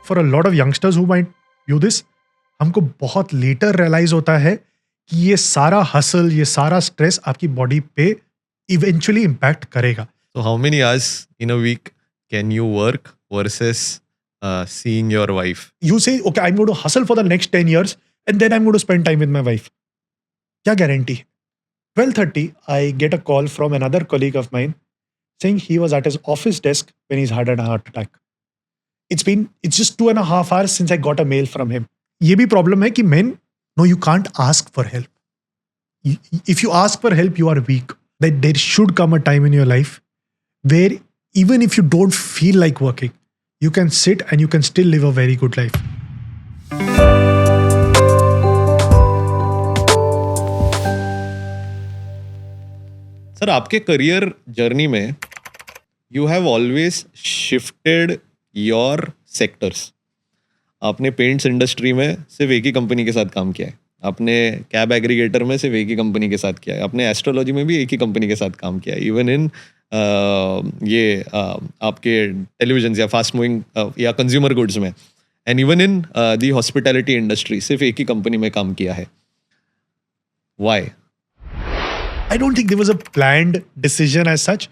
For a lot of youngsters who might do this, हमको बहुत letter realise होता है कि ये सारा हसल, ये सारा स्ट्रेस आपकी बॉडी पे इवेंचुअली इम्पैक्ट करेगा. So how many hours in a week can you work versus seeing your wife? You say, okay, I'm going to hustle for the next 10 years and then I'm going to spend time with my wife. क्या guarantee? 12:30, I get a call from another colleague of mine saying he was at his office desk when he's had a heart attack. It's just 2.5 hours since I got a mail from him. ये भी problem है कि men, no, you can't ask for help. If you ask for help, you are weak. That there should come a time in your life where even if you don't feel like working, you can sit and you can still live a very good life. Sir, आपके career journey में you have always shifted your sectors. आपने paints industry में सिर्फ एक ही company के साथ काम किया है, आपने कैब एग्रीगेटर में सिर्फ एक ही कंपनी के साथ किया है, आपने एस्ट्रोलॉजी में भी एक ही कंपनी के साथ काम किया है, इवन इन आपके टेलीविजन या फास्ट मूविंग या कंज्यूमर गुड्स में, and even in the hospitality industry सिर्फ एक ही कंपनी में काम किया है. Y? I don't think there was a planned decision as such.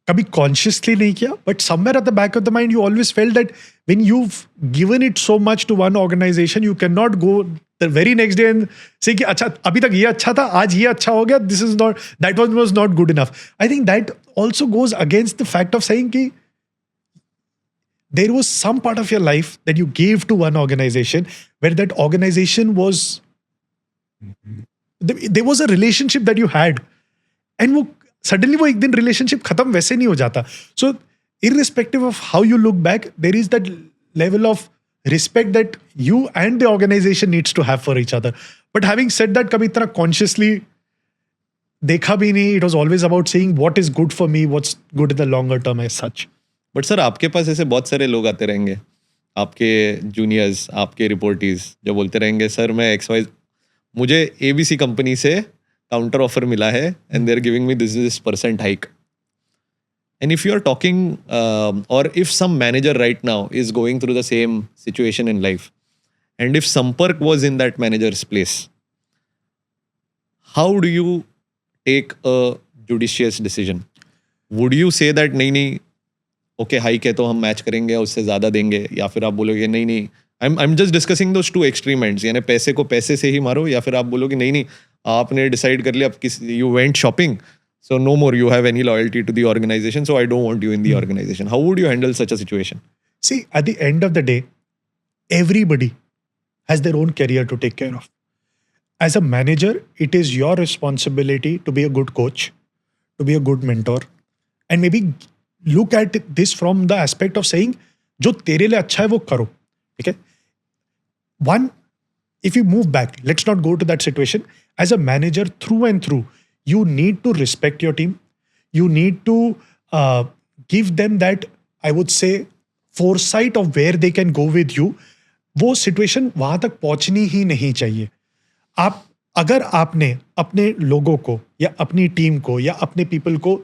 कभी consciously नहीं किया, but somewhere at the back of the mind, you always felt that when you've given it so much to one organization, you cannot go the very next day and say कि अच्छा अभी तक ये अच्छा था, आज ये अच्छा हो गया, that one was not good enough. I think that also goes against the fact of saying कि there was some part of your life that you gave to one organization where that organization was, there was a relationship that you had, and वो suddenly वो एक दिन relationship खत्म वैसे नहीं हो जाता. So irrespective of how you look back, there is that level of respect that you and the organization needs to have for each other. But having said that, कभी इतना consciously देखा भी नहीं. It was always about saying what is good for me, what's good in the longer term as such. But sir, आपके पास ऐसे बहुत सारे लोग आते रहेंगे, आपके जूनियर्स, आपके रिपोर्टीज, जो बोलते रहेंगे सर मैं XY, मुझे ABC कंपनी से काउंटर ऑफर मिला है and they are giving me this % hike. And if you are talking और if some manager right now is going through the same situation in life, and if संपर्क was in that manager's place, how do you take a judicious decision? Would you say that नहीं okay hike है तो हम match करेंगे, उससे ज़्यादा देंगे, या फिर आप बोलोगे नहीं I am just discussing those two extreme ends, यानी पैसे को पैसे से ही मारो, या फिर आप बोलोगे नहीं आपने डिसाइड कर लिया, you went shopping, so no more you have any loyalty to the organization, so I don't want you in the organization. How would you handle such a situation? See, at the end of the day, everybody has their own career to take care of. As a manager, it is your responsibility to be a good coach, to be a good mentor, and maybe look at this from the aspect of saying, जो तेरे लिए अच्छा है वो करो, ठीक है? One, if you move back, let's not go to that situation. As a manager, through and through, you need to respect your team. You need to give them that, I would say, foresight of where they can go with you. वो situation वहाँ तक पहुँचनी ही नहीं चाहिए. आप अगर आपने अपने लोगों को या अपनी टीम को या अपने people को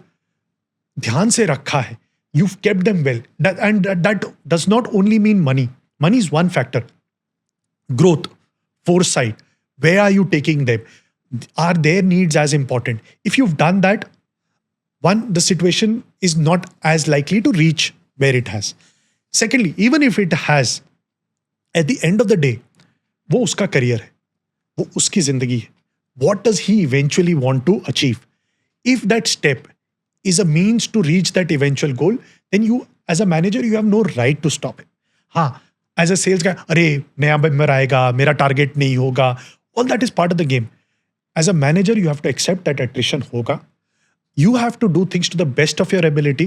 ध्यान से रखा है, you've kept them well. That does not only mean money. Money is one factor. Growth, foresight, where are you taking them? Are their needs as important? If you've done that, one, the situation is not as likely to reach where it has. Secondly, even if it has, at the end of the day, वो उसका career है, वो उसकी जिंदगी है. What does he eventually want to achieve? If that step is a means to reach that eventual goal, then you, as a manager, you have no right to stop it. हाँ, as a sales guy, अरे नया member आएगा, मेरा target नहीं होगा, all that is part of the game. As a manager, you have to accept that attrition hoga. You have to do things to the best of your ability.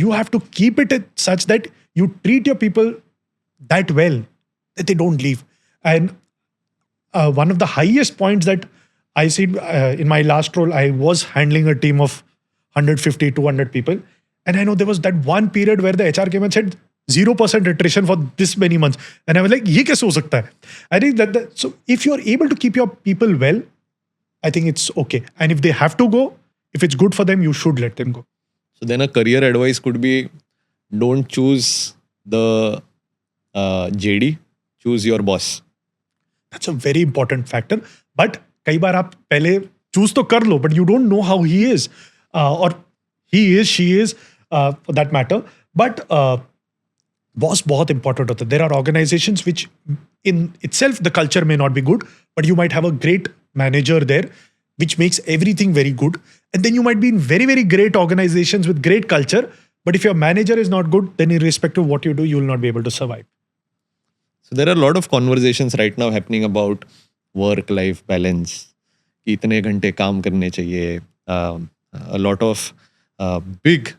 You have to keep it such that you treat your people that well that they don't leave. And one of the highest points that I see in my last role, I was handling a team of 150, 200 people. And I know there was that one period where the HR came and said, 0% attrition for this many months. And I was like, ये कैसे हो सकता है? I think that, so if you're able to keep your people well, I think it's okay. And if they have to go, if it's good for them, you should let them go. So then a career advice could be, don't choose the JD, choose your boss. That's a very important factor. But कई बार आप पहले choose तो कर लो, but you don't know how he is, or he is, she is, for that matter. But boss बहुत important होता है. There are organizations which in itself the culture may not be good, but you might have a great manager there which makes everything very good. And then you might be in very, very great organizations with great culture, but if your manager is not good, then irrespective of what you do, you will not be able to survive. So there are a lot of conversations right now happening about work-life balance. कि इतने घंटे काम करने चाहिए. A lot of big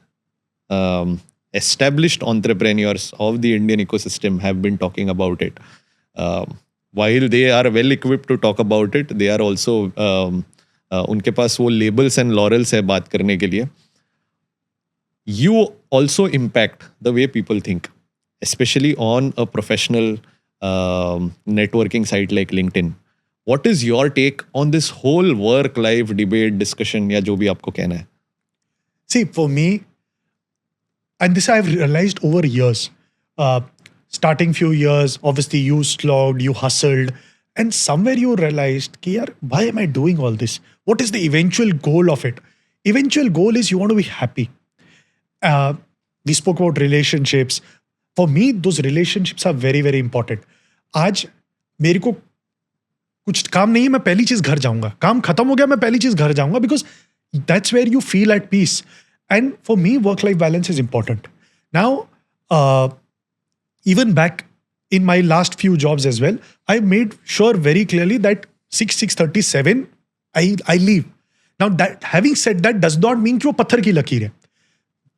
established entrepreneurs of the Indian ecosystem have been talking about it. While they are well equipped to talk about it, they are also उनके पास वो labels and laurels है बात करने के लिए. You also impact the way people think, especially on a professional networking site like LinkedIn. What is your take on this whole work-life debate discussion या जो भी आपको कहना है? See, for me, and this I've realized over years, starting few years, obviously you slogged, you hustled, and somewhere you realized, ki yaar, why am I doing all this? What is the eventual goal of it? Eventual goal is you want to be happy. We spoke about relationships. For me, those relationships are very, very important. आज मेरे को कुछ काम नहीं है, मैं पहली चीज घर जाऊंगा. काम खत्म हो गया, मैं पहली चीज घर जाऊंगा, because that's where you feel at peace. And for me, work-life balance is important. Now, even back in my last few jobs as well, I made sure very clearly that 6:37, I leave. Now, that having said that does not mean कि वो पत्थर की लकीर है.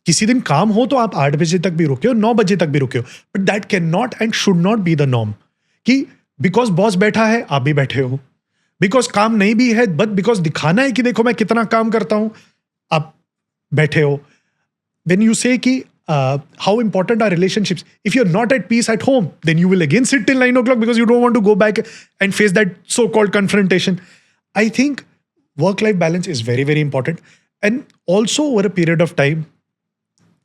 किसी दिन काम हो तो आप 8 बजे तक भी रुके हो, 9 बजे तक भी रुके हो. But that cannot and should not be the norm. कि बिकॉज बॉस बैठा है आप भी बैठे हो, बिकॉज काम नहीं भी है बट बिकॉज दिखाना है कि देखो मैं कितना काम करता हूं आप बैठे हो. When you say कि how important are relationships, if you're not at peace at home, then you will again sit till 9 o'clock because you don't want to go back and face that so-called confrontation. I think work-life balance is very, very important. And also over a period of time,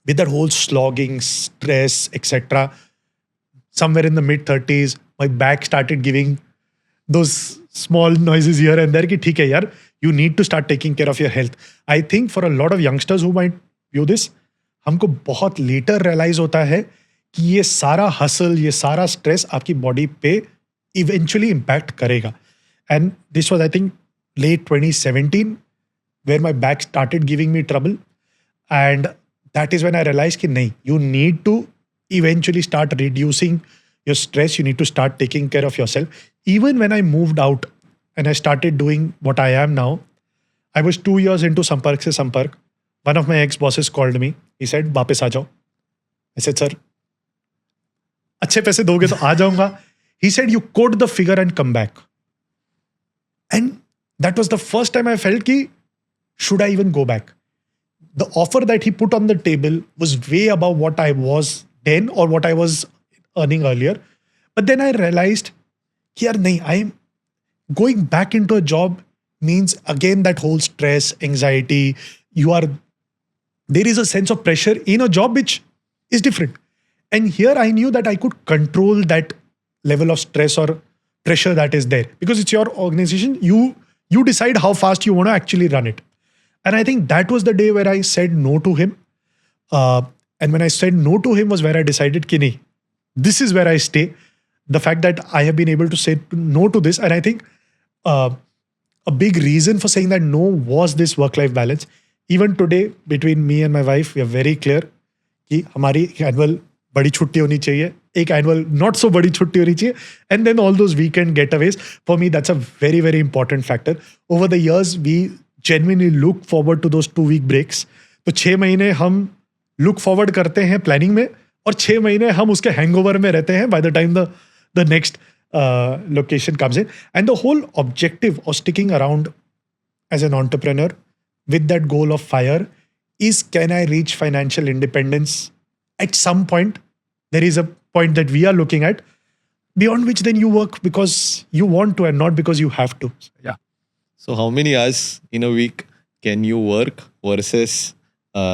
with that whole slogging, stress, etc., somewhere in the mid-30s, my back started giving those small noises here and there कि ठीक है यार, you need to start taking care of your health. I think for a lot of youngsters who might view this, हमको बहुत later realize होता है कि ये सारा hustle, ये सारा stress आपकी body पे eventually impact करेगा. And this was, I think, late 2017 where my back started giving me trouble. And that is when I realized कि नहीं, you need to eventually start reducing your stress. You need to start taking care of yourself. Even when I moved out and I started doing what I am now, I was 2 years into Sampark se Sampark. One of my ex-bosses called me. He said, वापस आ जाओ. I said, sir, अच्छे पैसे दोगे तो आ जाऊंगा. He said, you quote the figure and come back. And that was the first time I felt कि should I even go back? The offer that he put on the table was way above what I was then or what I was earning earlier. But then I realized, yaar nahi, I'm going back into a job means again that whole stress, anxiety, there is a sense of pressure in a job which is different. And here I knew that I could control that level of stress or pressure that is there because it's your organization. You decide how fast you want to actually run it. And I think that was the day where I said no to him. And when I said no to him was where I decided ki nahi, this is where I stay. The fact that I have been able to say no to this. And I think a big reason for saying that no was this work-life balance. Even today, between me and my wife, we are very clear कि हमारी annual बड़ी छुट्टी होनी चाहिए, एक annual not so बड़ी छुट्टी होनी चाहिए, and then all those weekend getaways. For me, that's a very, very important factor. Over the years, we genuinely look forward to those 2-week breaks. तो 6 महीने हम look forward करते हैं planning में और 6 महीने हम उसके hangover में रहते हैं by the time the next location comes in. And the whole objective of sticking around as an entrepreneur with that goal of FIRE is, can I reach financial independence at some point? There is a point that we are looking at, beyond which then you work because you want to and not because you have to. Yeah. So how many hours in a week can you work versus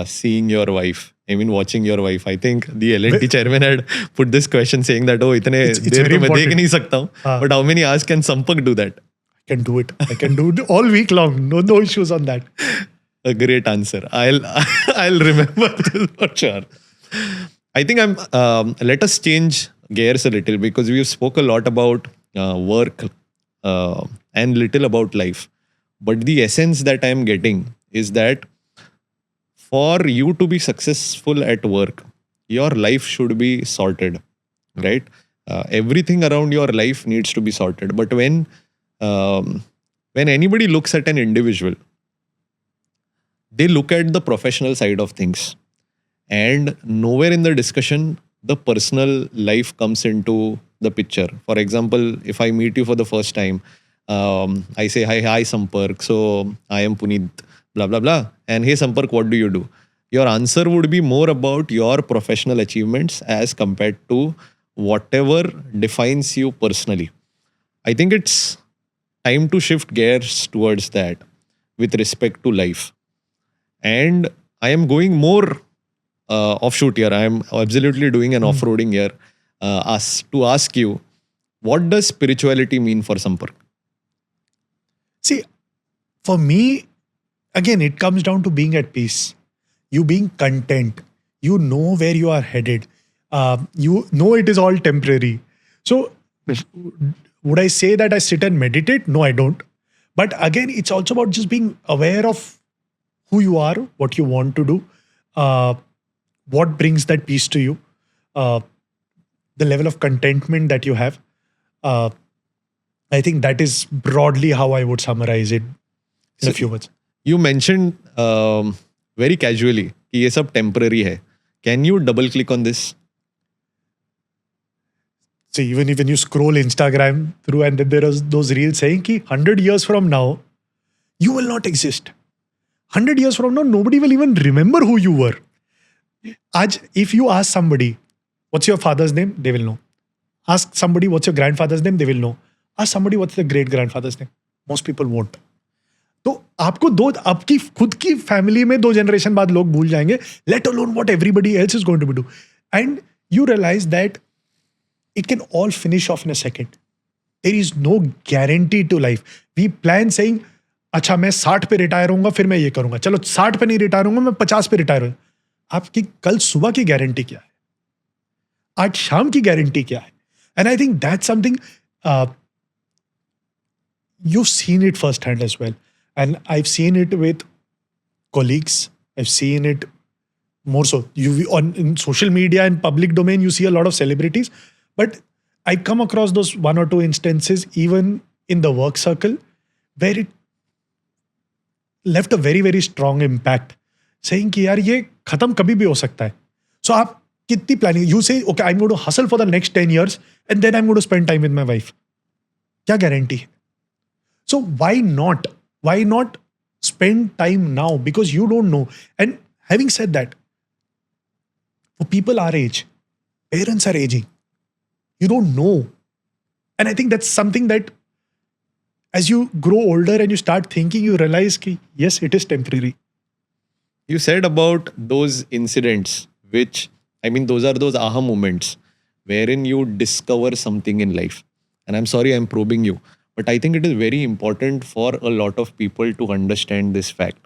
seeing your wife? I mean, watching your wife. I think the L&T chairman had put this question saying that, oh, इतने It's there very तो मैं देख important. नहीं सकता हूँ. हाँ. But how many hours can Sampak do that? I can do it. I can do it all week long. No issues on that. A great answer. I'll remember this for sure. I think let us change gears a little because we've spoke a lot about work and little about life. But the essence that I'm getting is that for you to be successful at work, your life should be sorted, right? Everything around your life needs to be sorted. But when anybody looks at an individual, they look at the professional side of things, and nowhere in the discussion the personal life comes into the picture. For example, if I meet you for the first time, I say hi Sampark, so I am Puneet, blah blah blah, and hey Sampark, what do you do? Your answer would be more about your professional achievements as compared to whatever defines you personally. I think it's time to shift gears towards that with respect to life. And I am going more offshoot here. I am absolutely doing an off-roading here. To ask you, what does spirituality mean for Sampark? See, for me, again, it comes down to being at peace. You being content. You know where you are headed. You know it is all temporary. So, would I say that I sit and meditate? No, I don't. But again, it's also about just being aware of who you are, what you want to do, what brings that peace to you, the level of contentment that you have. I think that is broadly how I would summarize it in a few words. You mentioned very casually कि ये सब temporary है. Can you double click on this? So even when you scroll Instagram through and then there are those reels saying कि 100 years from now, you will not exist. 100 years from now, nobody will even remember who you were. If you ask somebody, what's your father's name? They will know. Ask somebody, what's your grandfather's name? They will know. Ask somebody, what's the great grandfather's name? Most people won't. तो आपको आपकी खुद की family में 2 generation बाद लोग भूल जाएंगे, let alone what everybody else is going to do. And you realize that it can all finish off in a second. There is no guarantee to life. We plan saying, अच्छा मैं 60 पे retire होऊंगा, फिर मैं ये करूंगा. चलो 60 पे नहीं रिटायर होऊंगा, मैं 50 पे रिटायर होऊंगा. आपकी कल सुबह की गारंटी क्या है? आज शाम की गारंटी क्या है? And I think that's something you've seen it firsthand as well. And I've seen it with colleagues. I've seen it more so. In social media and public domain, you see a lot of celebrities. But I come across those 1 or 2 instances, even in the work circle, where it left a very, very strong impact. Saying कि यार ये खत्म कभी भी हो सकता है. So आप कितनी planning? You say, okay, I'm going to hustle for the next 10 years and then I'm going to spend time with my wife. क्या guarantee है? So why not? Why not spend time now? Because you don't know. And having said that, for people our age, parents are aging. You don't know. And I think that's something that as you grow older and you start thinking, you realize that yes, it is temporary. You said about those incidents, which, I mean, those are those aha moments wherein you discover something in life. And I'm sorry I'm probing you, but I think it is very important for a lot of people to understand this fact.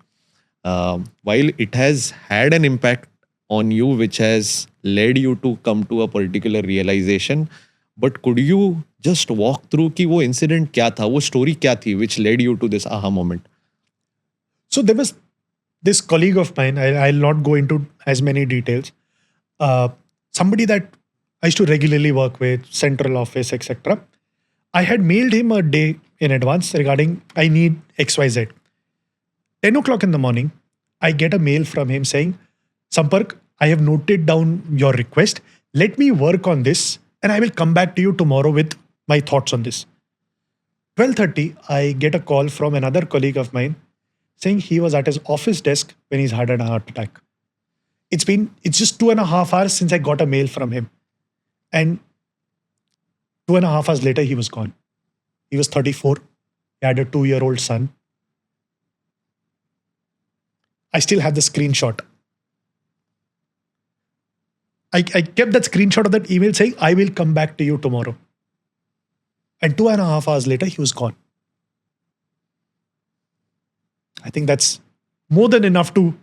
While it has had an impact on you, which has led you to come to a particular realization, but could you just walk through कि वो incident क्या था, वो story क्या थी, which led you to this aha moment? So there was this colleague of mine, I'll not go into as many details, somebody that I used to regularly work with, central office, etc. I had mailed him a day in advance regarding I need XYZ. 10 o'clock in the morning, I get a mail from him saying, Sampark, I have noted down your request. Let me work on this and I will come back to you tomorrow with my thoughts on this. 12:30, I get a call from another colleague of mine saying he was at his office desk when he's had a heart attack. It's just 2.5 hours since I got a mail from him. And 2.5 hours later, he was gone. He was 34. He had a 2-year-old son. I still have the screenshot. I kept that screenshot of that email saying, I will come back to you tomorrow. And 2.5 hours later, he was gone. I think that's more than enough to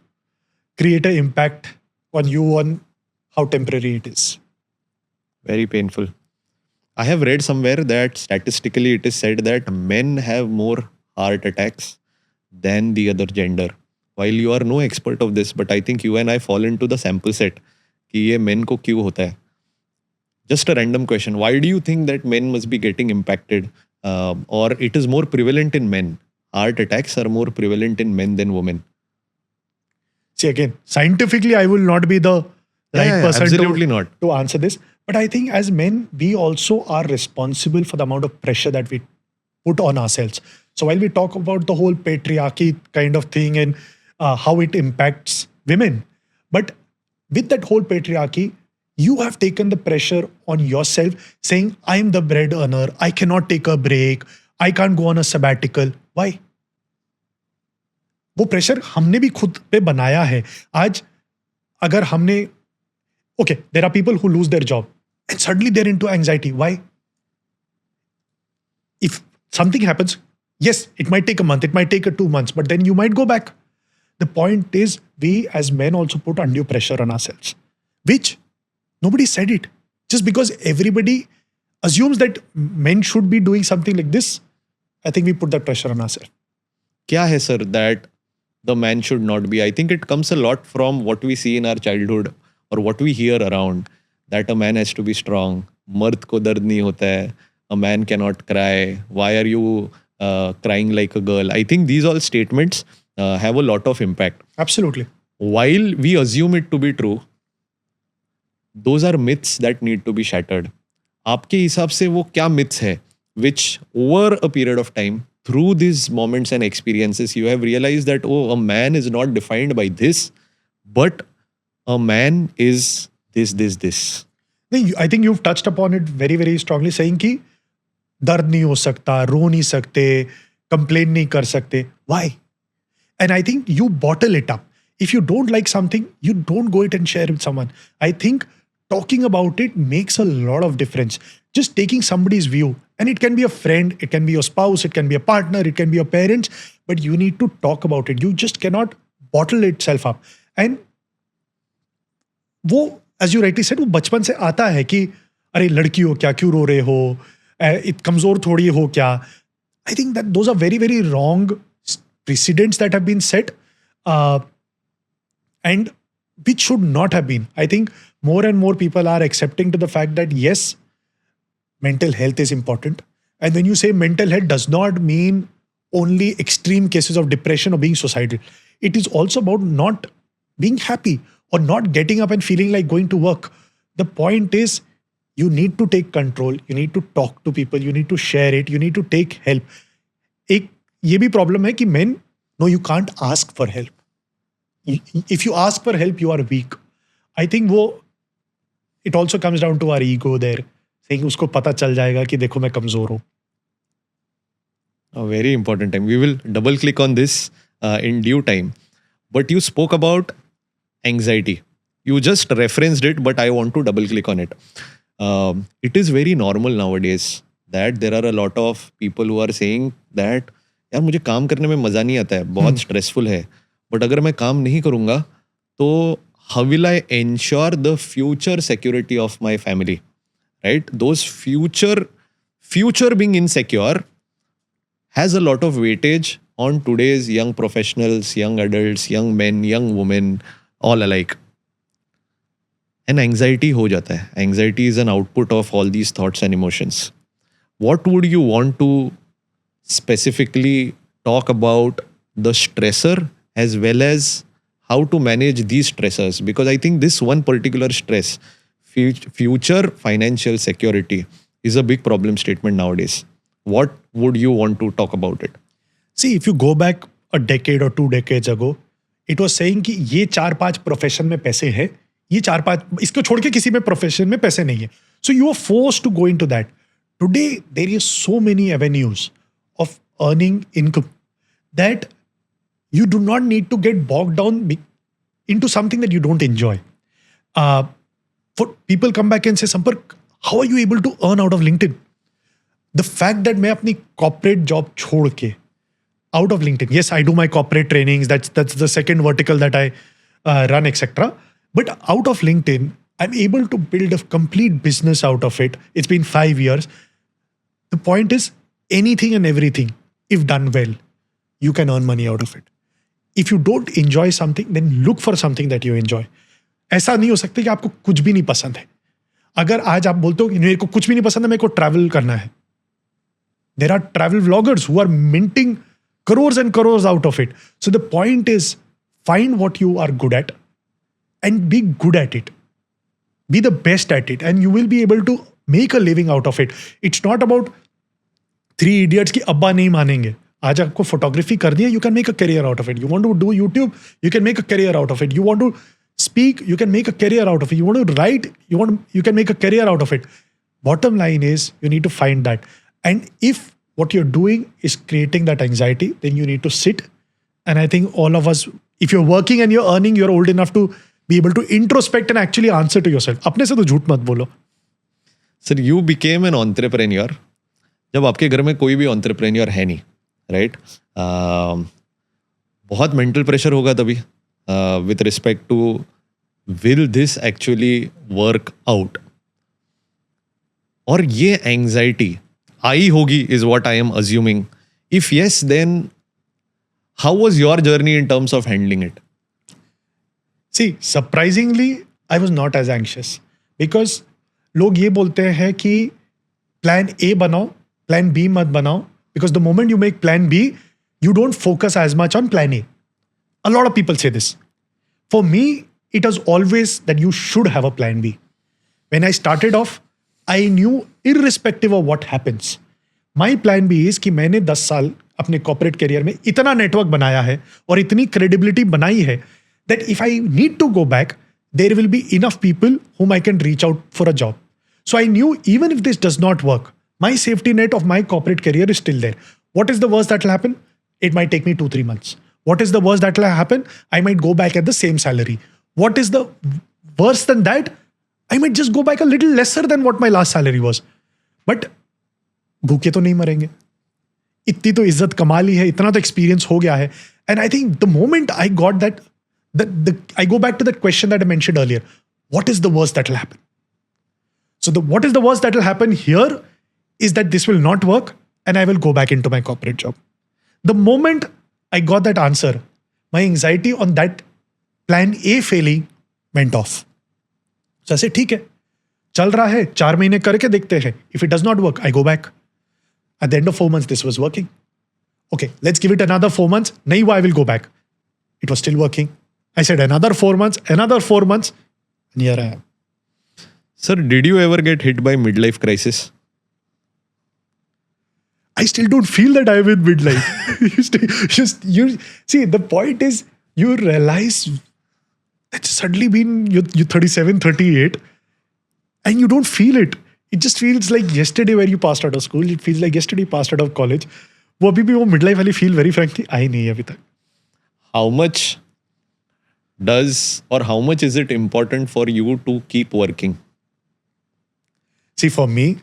create an impact on you on how temporary it is. Very painful. I have read somewhere that statistically it is said that men have more heart attacks than the other gender. While you are no expert of this, but I think you and I fall into the sample set कि ये men को क्यों होता है. Just a random question. Why do you think that men must be getting impacted? Or it is more prevalent in men? Heart attacks are more prevalent in men than women. See, again, scientifically, I will not be the right person absolutely not. to answer this. But I think as men, we also are responsible for the amount of pressure that we put on ourselves. So while we talk about the whole patriarchy kind of thing and how it impacts women, but with that whole patriarchy, you have taken the pressure on yourself saying, I'm the bread earner, I cannot take a break, I can't go on a sabbatical. Why? वो pressure हमने भी खुद पे बनाया है. आज अगर हमने okay, there are people who lose their job and suddenly they're into anxiety. Why? If something happens, yes, it might take a month, it might take 2 months, but then you might go back. The point is, we as men also put undue pressure on ourselves, which nobody said it. Just because everybody assumes that men should be doing something like this, I think we put that pressure on ourselves. क्या है sir that the man should not be? I think it comes a lot from what we see in our childhood or what we hear around, that a man has to be strong. मर्द को दर्द नहीं होता है. A man cannot cry. Why are you crying like a girl? I think these all statements have a lot of impact. Absolutely. While we assume it to be true, those are myths that need to be shattered. आपके हिसाब से वो क्या myths है which over a period of time, through these moments and experiences, you have realized that, oh, a man is not defined by this, but a man is this. I think you've touched upon it very, very strongly, saying कि दर्द नहीं हो सकता, रो नहीं सकते, complain नहीं कर सकते. Why? And I think you bottle it up. If you don't like something, you don't go it and share with someone. I think talking about it makes a lot of difference. Just taking somebody's view, and it can be a friend, it can be your spouse, it can be a partner, it can be your parents, but you need to talk about it. You just cannot bottle itself up. And वो, as you rightly said, वो बचपन से आता है कि अरे लड़की हो क्या, क्यों रो रहे हो, कमजोर थोड़ी हो क्या. I think that those are very, very wrong precedents that have been set, and which should not have been. I think more and more people are accepting to the fact that yes, mental health is important. And when you say mental health, does not mean only extreme cases of depression or being suicidal. It is also about not being happy or not getting up and feeling like going to work. The point is, you need to take control. You need to talk to people. You need to share it. You need to take help. एक ये भी problem है कि men, no, you can't ask for help. If you ask for help, you are weak. I think it also comes down to our ego there, saying उसको पता चल जाएगा कि देखो मैं कमजोर हूँ. A very important time. We will double click on this in due time. But you spoke about anxiety. You just referenced it, but I want to double click on it. It is very normal nowadays that there are a lot of people who are saying that यार मुझे काम करने में मजा नहीं आता है, बहुत स्ट्रेसफुल है, बट अगर मैं काम नहीं करूंगा तो how will I ensure the future security of my family, right? Those future being insecure has a lot of weightage on today's young professionals, young adults, young men, young women, all alike. And anxiety हो जाता है. Anxiety is an output of all these thoughts and emotions. What would you want to specifically talk about the stressor as well as how to manage these stressors? Because I think this one particular stress, future financial security, is a big problem statement nowadays. What would you want to talk about it? See, if you go back a decade or 2 decades ago, it was saying कि ये 4-5 profession में पैसे है, ये 4-5 इसको छोड़ के किसी में प्रोफेशन में पैसे नहीं है. So you are forced to go into that. Today, there is so many avenues of earning income that you do not need to get bogged down into something that you don't enjoy. For people come back and say, Sampark, how are you able to earn out of LinkedIn? The fact that मैं अपनी corporate job छोड़ के out of LinkedIn, yes, I do my corporate trainings. That's the second vertical that I run, etc. But out of LinkedIn, I'm able to build a complete business out of it. It's been 5 years. The point is, anything and everything, if done well, you can earn money out of it. If you don't enjoy something, then look for something that you enjoy. ऐसा नहीं हो सकता कि आपको कुछ भी नहीं पसंद है. अगर आज आप बोलते हो कि मेरे को कुछ भी नहीं पसंद है, मेरे को ट्रैवल करना है. There are travel vloggers who are minting crores and crores out of it. So the point is, find what you are good at and be good at it. Be the best at it and you will be able to make a living out of it. It's not about Three Idiots की अब्बा नहीं मानेंगे. आज आपको photography करनी है, you can make a career out of it. You want to do YouTube, you can make a career out of it. You want to speak, you can make a career out of it. You want to write, you can make a career out of it. Bottom line is, you need to find that. And if what you're doing is creating that anxiety, then you need to sit. And I think all of us, if you're working and you're earning, you're old enough to be able to introspect and actually answer to yourself. अपने से तो झूठ मत बोलो. Sir, you became an entrepreneur जब आपके घर में कोई भी entrepreneur है नहीं, right? बहुत mental pressure होगा तभी with respect to will this actually work out? और ये anxiety आई होगी is what I am assuming. If yes, then how was your journey in terms of handling it? See, surprisingly, I was not as anxious because लोग ये बोलते हैं कि plan A बनाओ, plan B मत बनाओ, because the moment you make plan B, you don't focus as much on plan A. A lot of people say this. For me, it was always that you should have a plan B. When I started off, I knew irrespective of what happens, my plan B is कि मैंने 10 साल अपने corporate career में इतना network बनाया है और इतनी credibility बनाई है that if I need to go back, there will be enough people whom I can reach out for a job. So I knew even if this does not work, my safety net of my corporate career is still there. What is the worst that will happen? It might take me 2-3 months. What is the worst that will happen? I might go back at the same salary. What is the worse than that? I might just go back a little lesser than what my last salary was. But भूखे तो नहीं मरेंगे. इतनी तो इज्जत कमा ली है, इतना तो एक्सपीरियंस हो गया है. And I think the moment I got that, I go back to that question that I mentioned earlier. What is the worst that will happen? So what is the worst that will happen here is that this will not work and I will go back into my corporate job. The moment I got that answer, my anxiety on that plan A failing went off. So I said, ठीक है, चल रहा है, 4 महीने करके देखते हैं. If it does not work, I go back. At the end of 4 months, this was working. Okay, let's give it another 4 months. Nahi hua, I will go back. It was still working. I said another 4 months, and here I am. Sir, did you ever get hit by midlife crisis? I still don't feel that I'm in midlife. you see, the point is, you realize that suddenly you're 37, 38, and you don't feel it. It just feels like yesterday when you passed out of school. It feels like yesterday you passed out of college. वो अभी भी वो midlife वाली feel very frankly आई नहीं है अभी तक. How much is it important for you to keep working? See, for me,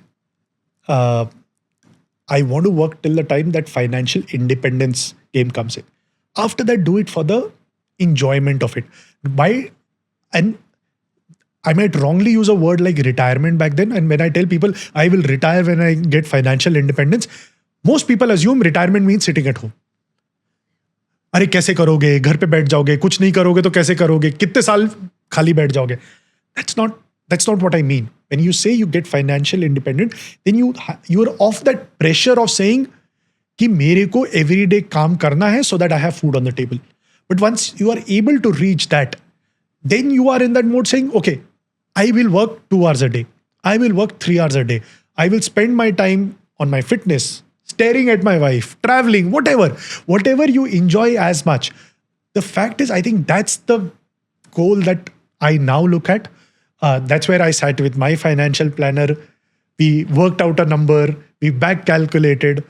I want to work till the time that financial independence game comes in. After that, do it for the enjoyment of it. And I might wrongly use a word like retirement back then. And when I tell people I will retire when I get financial independence, most people assume retirement means sitting at home. अरे कैसे करोगे, घर पे बैठ जाओगे, कुछ नहीं करोगे तो कैसे करोगे, कितने साल खाली बैठ जाओगे. That's not what I mean. When you say you get financial independent, then you're off that pressure of saying कि मेरे को everyday काम करना है so that I have food on the table. But once you are able to reach that, then you are in that mode saying, okay, I will work 2 hours a day. I will work 3 hours a day. I will spend my time on my fitness, staring at my wife, traveling, whatever you enjoy as much. The fact is, I think that's the goal that I now look at. That's where I sat with my financial planner. We worked out a number. We back calculated.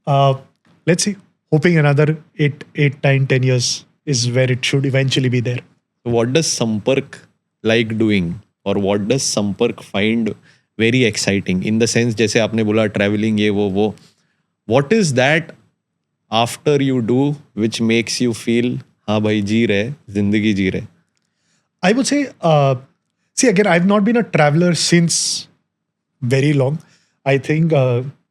Let's see, hoping another 8, 9, 10 years is where it should eventually be there. What does Sampark like doing or what does Sampark find very exciting in the sense जैसे आपने बोला traveling ये वो what is that after you do which makes you feel हाँ भाई जी रहे जिंदगी जी रहे. I would say, see, again, I've not been a traveler since very long. I think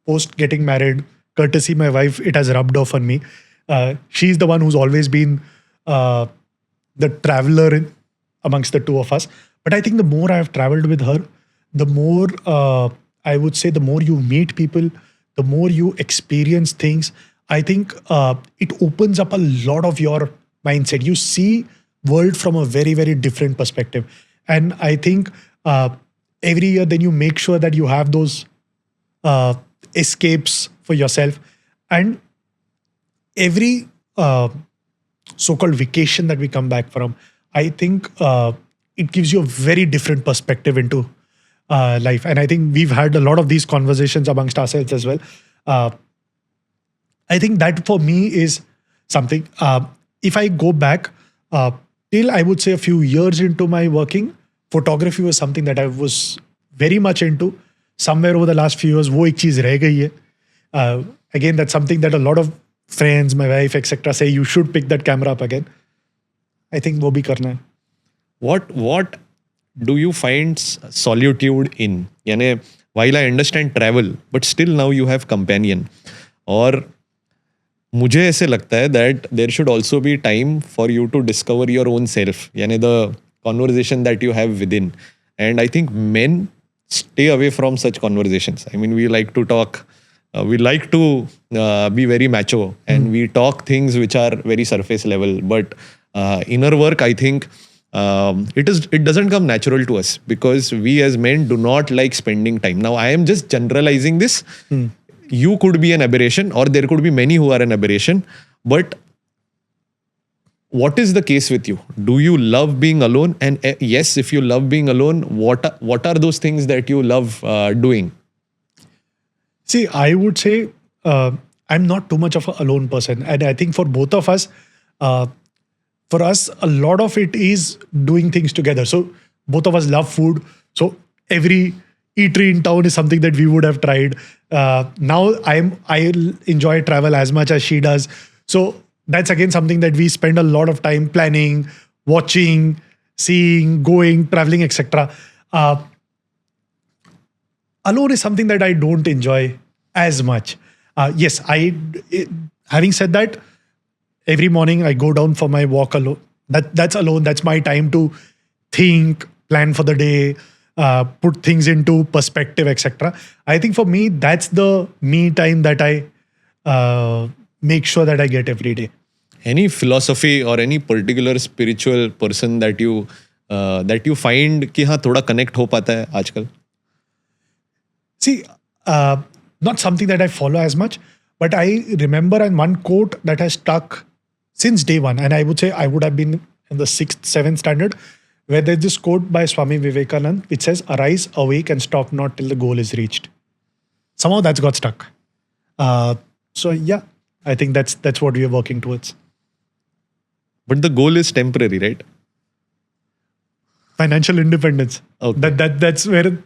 post getting married, courtesy my wife, it has rubbed off on me. She's the one who's always been the traveler amongst the two of us. But I think the more I've traveled with her, the more I would say, the more you meet people, the more you experience things. I think it opens up a lot of your mindset. You see world from a very, very different perspective. And I think every year then you make sure that you have those escapes for yourself. And every so-called vacation that we come back from, I think it gives you a very different perspective into life. And I think we've had a lot of these conversations amongst ourselves as well. I think that for me is something. If I go back till I would say a few years into my working, photography was something that I was very much into. Somewhere over the last few years, वो एक चीज रह गई है. Again, that's something that a lot of friends, my wife, etc. say you should pick that camera up again. I think वो भी करना है. What do you find solitude in? यानी while I understand travel, but still now you have companion. और मुझे ऐसे लगता है that there should also be time for you to discover your own self. यानी the conversation that you have within. And I think men stay away from such conversations. I mean, we like to talk. We like to be very macho, and we talk things which are very surface level. But inner work, I think, it doesn't come natural to us because we as men do not like spending time. Now, I am just generalizing this. You could be an aberration, or there could be many who are an aberration. But what is the case with you? Do you love being alone? And yes, if you love being alone, what are those things that you love doing? See, I would say I'm not too much of an alone person. And I think for both of us, for us, a lot of it is doing things together. So both of us love food. So every eatery in town is something that we would have tried. Now I enjoy travel as much as she does. So that's again something that we spend a lot of time planning, watching, seeing, going, traveling, etc. Alone is something that I don't enjoy as much. Yes, having said that, every morning I go down for my walk alone. That's alone. That's my time to think, plan for the day, put things into perspective, etc. I think for me, that's the me time that I make sure that I get every day. Any philosophy or any particular spiritual person that you find कि हाँ थोड़ा connect हो पाता है आजकल? See, not something that I follow as much, but I remember one quote that has stuck since day one, and I would say I would have been in the 6th, 7th standard, where there's this quote by Swami Vivekananda which says, "Arise, awake, and stop not till the goal is reached." Somehow that's got stuck. So yeah, I think that's what we are working towards. But the goal is temporary, right? Financial independence. Okay. That's where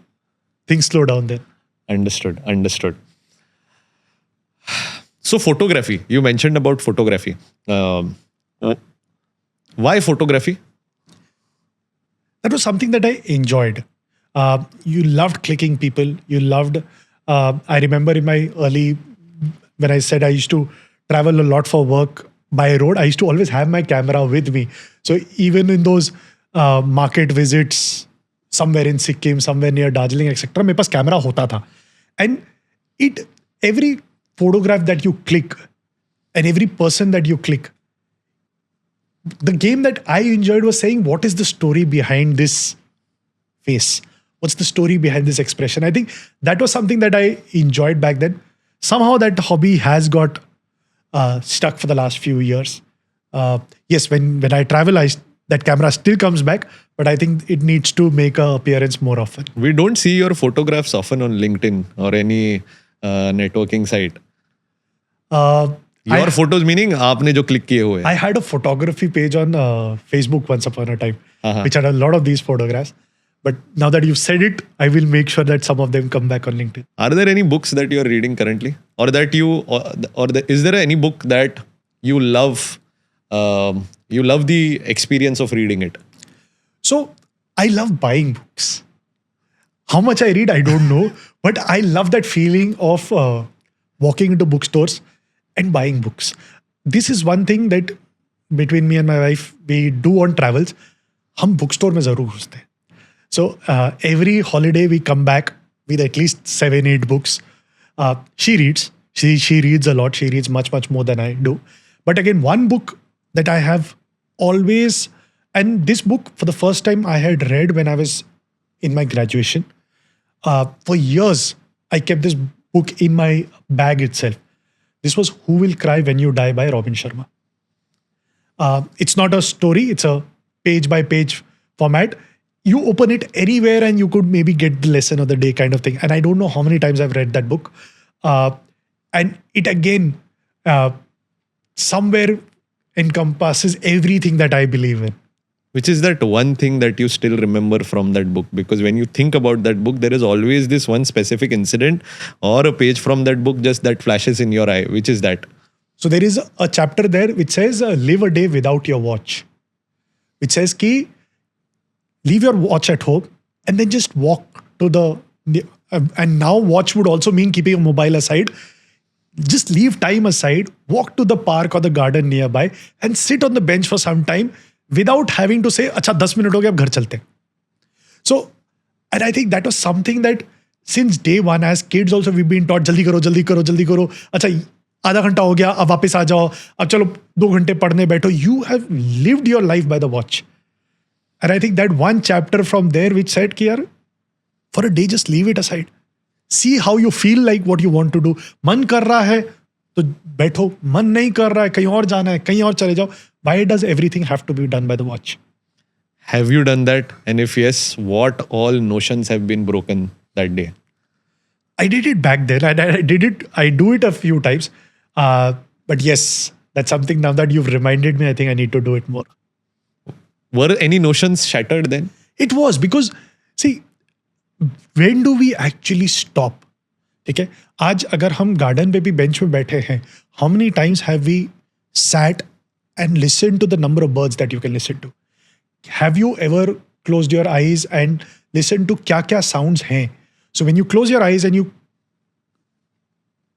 things slow down there. Understood. So photography, you mentioned about photography. Why photography? That was something that I enjoyed. You loved clicking people. You loved, I remember in my when I said I used to travel a lot for work by road, I used to always have my camera with me. So even in those market visits, somewhere in Sikkim, somewhere near Darjeeling, etc., मेरे पास camera होता था. And every photograph that you click and every person that you click, the game that I enjoyed was saying, what is the story behind this face? What's the story behind this expression? I think that was something that I enjoyed back then. Somehow that hobby has got stuck for the last few years. Yes, when I travel, that camera still comes back, but I think it needs to make an appearance more often. We don't see your photographs often on LinkedIn or any networking site. Your photos meaning आपने जो click किए हुए. I had a photography page on Facebook once upon a time, which had a lot of these photographs. But now that you've said it, I will make sure that some of them come back on LinkedIn. Are there any books that you are reading currently, or that is there any book that you love? You love the experience of reading it. So I love buying books. How much I read, I don't know, but I love that feeling of walking into bookstores and buying books. This is one thing that between me and my wife we do on travels. हम bookstore में जरूर घुसते हैं. So every holiday we come back with at least 7-8 books. She reads. She reads a lot. She reads much more than I do. But again, one book that I have always, and this book for the first time I had read when I was in my graduation. For years, I kept this book in my bag itself. This was Who Will Cry When You Die by Robin Sharma. It's not a story, it's a page by page format. You open it anywhere and you could maybe get the lesson of the day kind of thing. And I don't know how many times I've read that book. And it again, somewhere encompasses everything that I believe in. Which is that one thing that you still remember from that book? Because when you think about that book, there is always this one specific incident or a page from that book just that flashes in your eye. Which is that? So there is a chapter there which says, live a day without your watch. Which says, ki, leave your watch at home and then just walk to and now watch would also mean keeping your mobile aside. Just leave time aside, walk to the park or the garden nearby and sit on the bench for some time without having to say, अच्छा 10 minute हो गया, अब घर चलते हैं. So, and I think that was something that since day one as kids also we've been taught, जल्दी करो, जल्दी करो, जल्दी करो. अच्छा आधा घंटा हो गया, अब वापस आ जाओ, अब चलो 2 घंटे पढ़ने बैठो. You have lived your life by the watch. And I think that one chapter from there which said कि यार, for a day just leave it aside. See how you feel like what you want to do. मन कर रहा है तो बैठो, मन नहीं कर रहा है कहीं और जाना है, कहीं और चले जाओ. Why does everything have to be done by the watch? Have you done that? And if yes, what all notions have been broken that day? I did it back then. I do it a few times. But yes, that's something now that you've reminded me, I think I need to do it more. Were any notions shattered then? It was because, see, when do we actually stop? ठीक है, आज अगर हम garden पे भी bench में बैठे हैं, how many times have we sat and listened to the number of birds that you can listen to? Have you ever closed your eyes and listened to क्या क्या sounds हैं? So when you close your eyes and you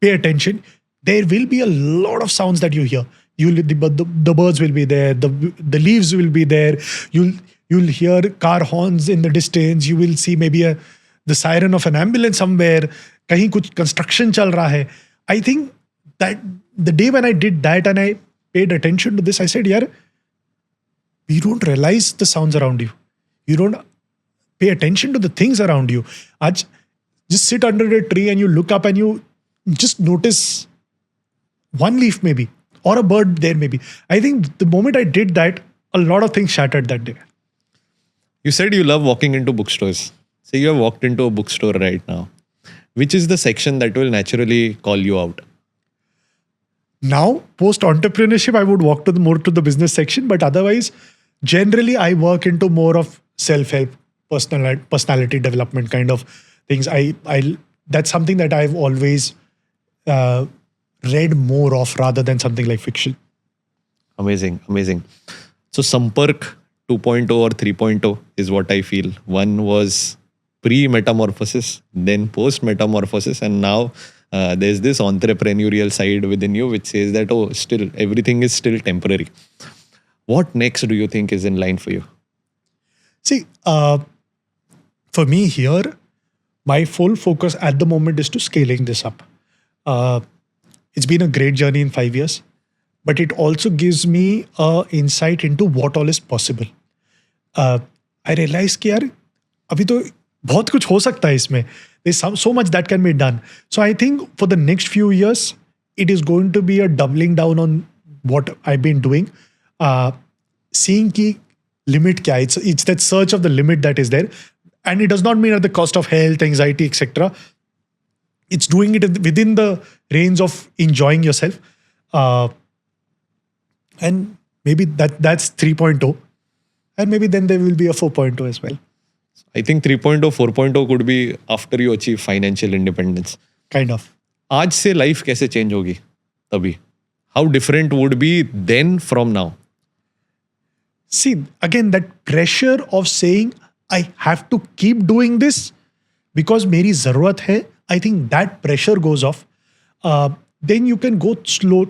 pay attention, there will be a lot of sounds that you hear. The birds will be there, the leaves will be there. You'll hear car horns in the distance. You will see maybe the siren of an ambulance somewhere. कहीं कुछ construction चल रहा है. I think that the day when I did that and I paid attention to this, I said, yaar, you don't realize the sounds around you. You don't pay attention to the things around you. Aaj, just sit under a tree and you look up and you just notice one leaf maybe or a bird there maybe. I think the moment I did that, a lot of things shattered that day. You said you love walking into bookstores. Say you have walked into a bookstore right now. Which is the section that will naturally call you out? Now, post-entrepreneurship, I would walk more to the business section. But otherwise, generally, I work into more of self-help, personality development kind of things. That's something that I've always read more of rather than something like fiction. Amazing. So Sampark 2.0 or 3.0 is what I feel. One was pre-metamorphosis, then post-metamorphosis, and now there's this entrepreneurial side within you which says that, still everything is still temporary. What next do you think is in line for you? See, for me here, my full focus at the moment is to scaling this up. It's been a great journey in 5 years, but it also gives me an insight into what all is possible. I realized कि यार अभी तो बहुत कुछ हो सकता है इसमें. There's so much that can be done. So I think for the next few years, it is going to be a doubling down on what I've been doing. Seeing ki limit kya hai. It's that search of the limit that is there. And it does not mean at the cost of health, anxiety, etc. It's doing it within the range of enjoying yourself. And maybe that's 3.0. And maybe then there will be a 4.0 as well. I think 3.0, 4.0 could be after you achieve financial independence. Kind of. आज से life कैसे change होगी तभी? How different would be then from now? See, again, that pressure of saying, I have to keep doing this because मेरी ज़रूरत है, I think that pressure goes off. Then you can go slow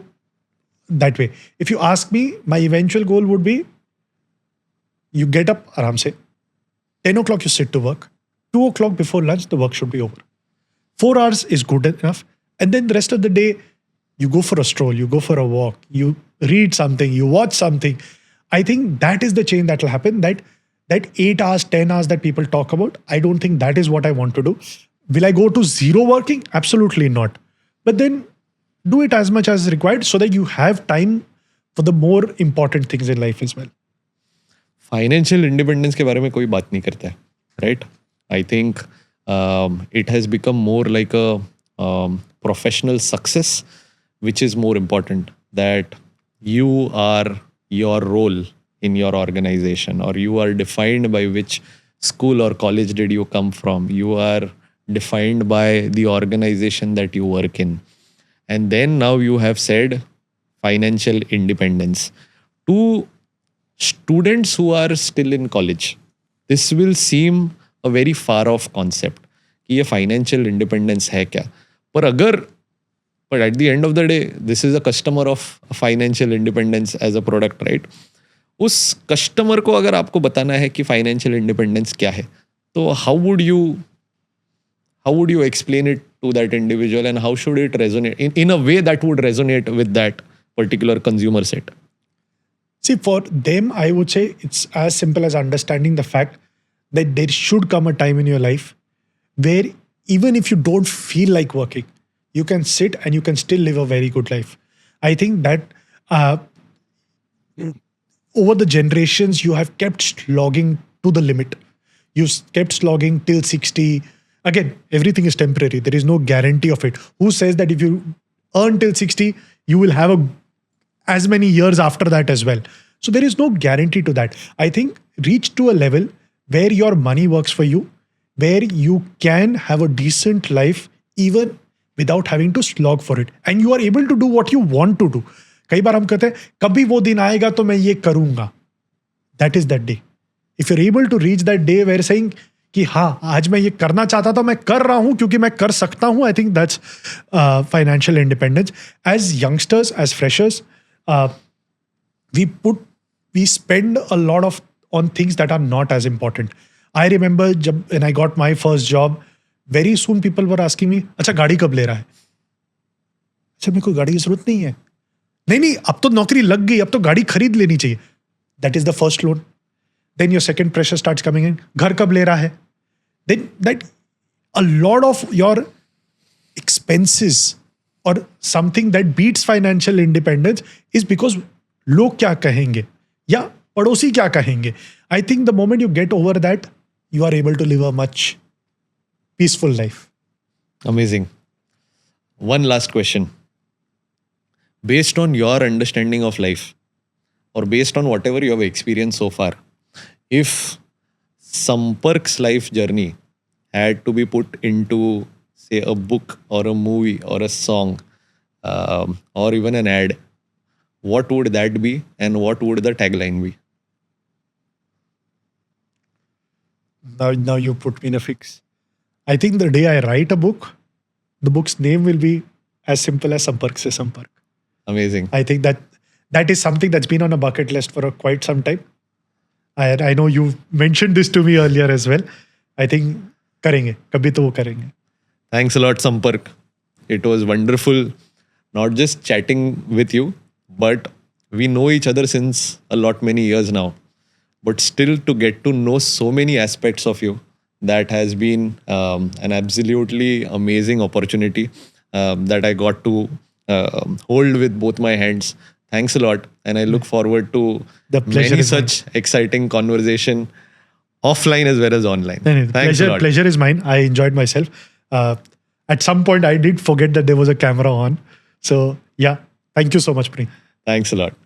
that way. If you ask me, my eventual goal would be, you get up आराम से, 10 o'clock you sit to work, 2 o'clock before lunch the work should be over. 4 hours is good enough. And then the rest of the day, you go for a stroll, you go for a walk, you read something, you watch something. I think that is the change that will happen. That 8 hours, 10 hours that people talk about, I don't think that is what I want to do. Will I go to zero working? Absolutely not. But then do it as much as required so that you have time for the more important things in life as well. Financial independence के बारे में कोई बात नहीं करता है, right? I think it has become more like a professional success which is more important, that you are your role in your organization, or you are defined by which school or college did you come from. You are defined by the organization that you work in. And then now you have said financial independence. To students who are still in college, this will seem a very far off concept कि ये financial independence है क्या? But at the end of the day, this is a customer of financial independence as a product, right? उस customer को अगर आपको बताना है कि फाइनेंशियल इंडिपेंडेंस क्या है, तो how would you explain it to that individual, and how should it resonate in a way that would resonate with that particular consumer set? See, for them, I would say it's as simple as understanding the fact that there should come a time in your life where even if you don't feel like working, you can sit and you can still live a very good life. I think that over the generations, you have kept slogging to the limit. You kept slogging till 60. Again, everything is temporary. There is no guarantee of it. Who says that if you earn till 60, you will have as many years after that as well? So there is no guarantee to that. I think reach to a level where your money works for you, where you can have a decent life even without having to slog for it. And you are able to do what you want to do. कई बार हम कहते हैं कभी वो दिन आएगा तो मैं ये करूंगा. That is that day. If you are able to reach that day where saying कि हाँ आज मैं ये करना चाहता था, मैं कर रहा हूं क्योंकि मैं कर सकता हूं, I think that's financial independence. As youngsters, as freshers, we spend a lot of on things that are not as important. I remember when I got my first job, very soon people were asking me, अच्छा गाड़ी कब ले रहा है? अच्छा मेरे को गाड़ी की जरूरत नहीं है. नहीं अब तो नौकरी लग गई, अब तो गाड़ी खरीद लेनी चाहिए. That is the first loan. Then your second pressure starts coming in. घर कब ले रहा है? Then that a lot of your expenses और something that beats financial independence is because लोग क्या कहेंगे या पड़ोसी क्या कहेंगे. I think the moment you get over that, you are able to live a much peaceful life. Amazing. One last question. Based on your understanding of life, or based on whatever you have experienced so far, if Sampark's life journey had to be put into, say, a book or a movie or a song, or even an ad, what would that be, and what would the tagline be? Now you put me in a fix. I think the day I write a book, the book's name will be as simple as Sampark se Sampark. Amazing. I think that is something that's been on a bucket list for quite some time. I know you mentioned this to me earlier as well. I think करेंगे, कभी तो वो करेंगे. Thanks a lot, Sampark. It was wonderful, not just chatting with you, but we know each other since a lot many years now. But still to get to know so many aspects of you, that has been an absolutely amazing opportunity that I got to hold with both my hands. Thanks a lot, and I look forward to many such exciting conversation offline as well as online. Thanks a lot. Pleasure is mine. I enjoyed myself. At some point, I did forget that there was a camera on. So yeah, thank you so much, Preet. Thanks a lot.